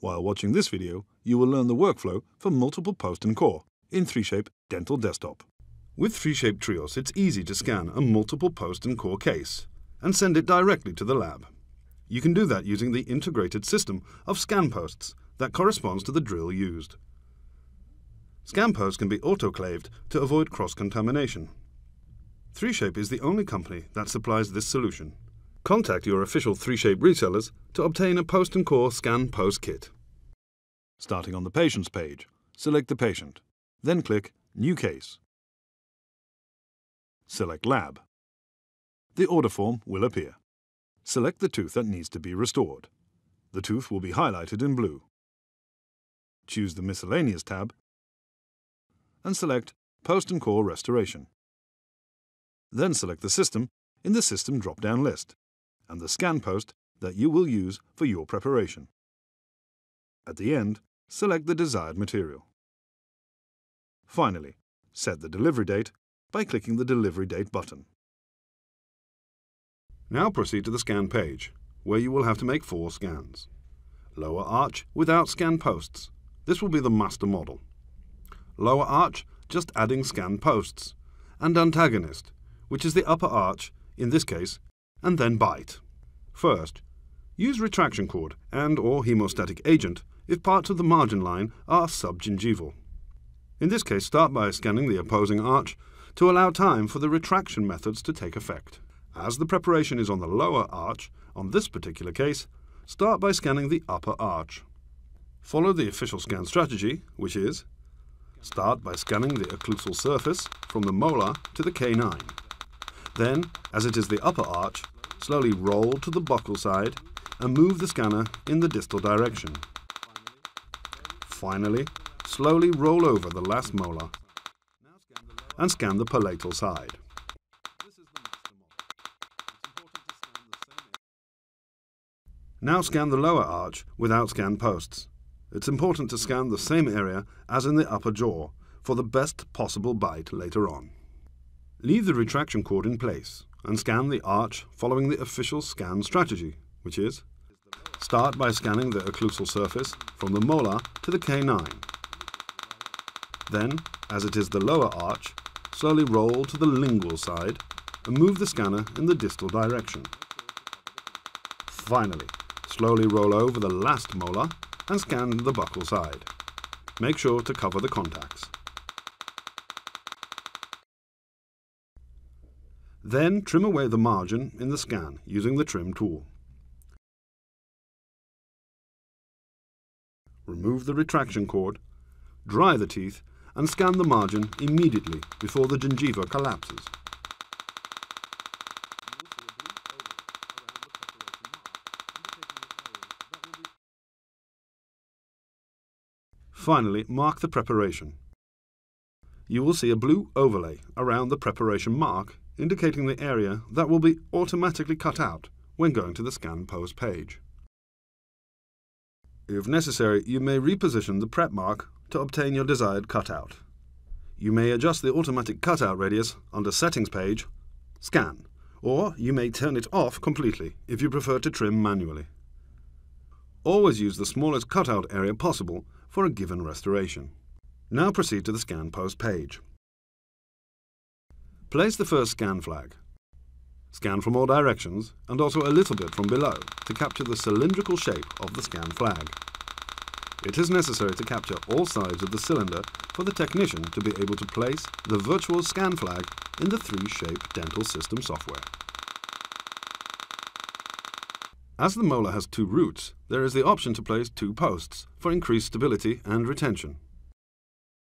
While watching this video, you will learn the workflow for multiple post and core in 3Shape Dental Desktop. With 3Shape TRIOS, it's easy to scan a multiple post and core case and send it directly to the lab. You can do that using the integrated system of scan posts that corresponds to the drill used. Scan posts can be autoclaved to avoid cross-contamination. 3Shape is the only company that supplies this solution. Contact your official 3Shape resellers to obtain a post and core scan post kit. Starting on the Patient's page, select the patient, then click New Case. Select Lab. The order form will appear. Select the tooth that needs to be restored. The tooth will be highlighted in blue. Choose the Miscellaneous tab and select Post and Core Restoration. Then select the system in the System drop-down list and the scan post that you will use for your preparation. At the end, select the desired material. Finally, set the delivery date by clicking the Delivery Date button. Now proceed to the scan page, where you will have to make 4 scans. Lower arch without scan posts. This will be the master model. Lower arch, just adding scan posts. And antagonist, which is the upper arch, in this case, and then bite. First, use retraction cord and/or hemostatic agent if parts of the margin line are subgingival. In this case, start by scanning the opposing arch to allow time for the retraction methods to take effect. As the preparation is on the lower arch, on this particular case, start by scanning the upper arch. Follow the official scan strategy, which is start by scanning the occlusal surface from the molar to the canine. Then, as it is the upper arch, slowly roll to the buccal side and move the scanner in the distal direction. Finally, slowly roll over the last molar and scan the palatal side. Now scan the lower arch without scan posts. It's important to scan the same area as in the upper jaw for the best possible bite later on. Leave the retraction cord in place and scan the arch following the official scan strategy, which is start by scanning the occlusal surface from the molar to the canine. Then, as it is the lower arch, slowly roll to the lingual side and move the scanner in the distal direction. Finally, slowly roll over the last molar and scan the buccal side. Make sure to cover the contacts. Then trim away the margin in the scan using the trim tool. Remove the retraction cord, dry the teeth, and scan the margin immediately before the gingiva collapses. Finally, mark the preparation. You will see a blue overlay around the preparation mark, indicating the area that will be automatically cut out when going to the scan post page. If necessary, you may reposition the prep mark to obtain your desired cutout. You may adjust the automatic cutout radius on the Settings page, Scan, or you may turn it off completely if you prefer to trim manually. Always use the smallest cutout area possible for a given restoration. Now proceed to the scan post page. Place the first scan flag. Scan from all directions and also a little bit from below to capture the cylindrical shape of the scan flag. It is necessary to capture all sides of the cylinder for the technician to be able to place the virtual scan flag in the 3Shape dental system software. As the molar has 2 roots, there is the option to place 2 posts for increased stability and retention.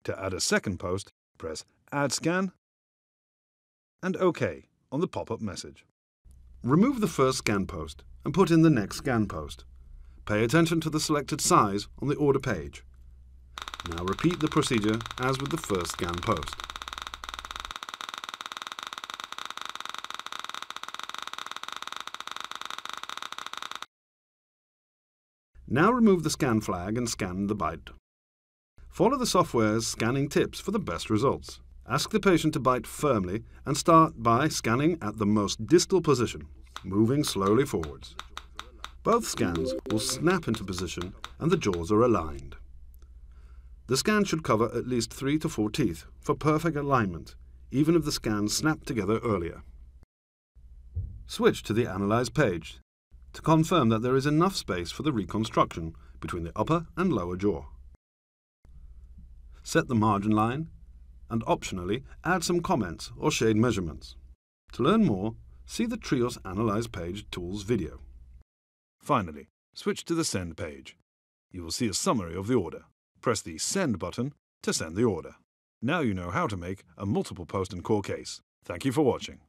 To add a second post, press Add Scan and OK on the pop-up message. Remove the first scan post and put in the next scan post. Pay attention to the selected size on the order page. Now repeat the procedure as with the first scan post. Now remove the scan flag and scan the bite. Follow the software's scanning tips for the best results. Ask the patient to bite firmly and start by scanning at the most distal position, moving slowly forwards. Both scans will snap into position and the jaws are aligned. The scan should cover at least 3 to 4 teeth for perfect alignment, even if the scans snap together earlier. Switch to the Analyze page to confirm that there is enough space for the reconstruction between the upper and lower jaw. Set the margin line and optionally add some comments or shade measurements. To learn more, see the TRIOS Analyze page tools video. Finally, switch to the Send page. You will see a summary of the order. Press the Send button to send the order. Now you know how to make a multiple post and core case. Thank you for watching.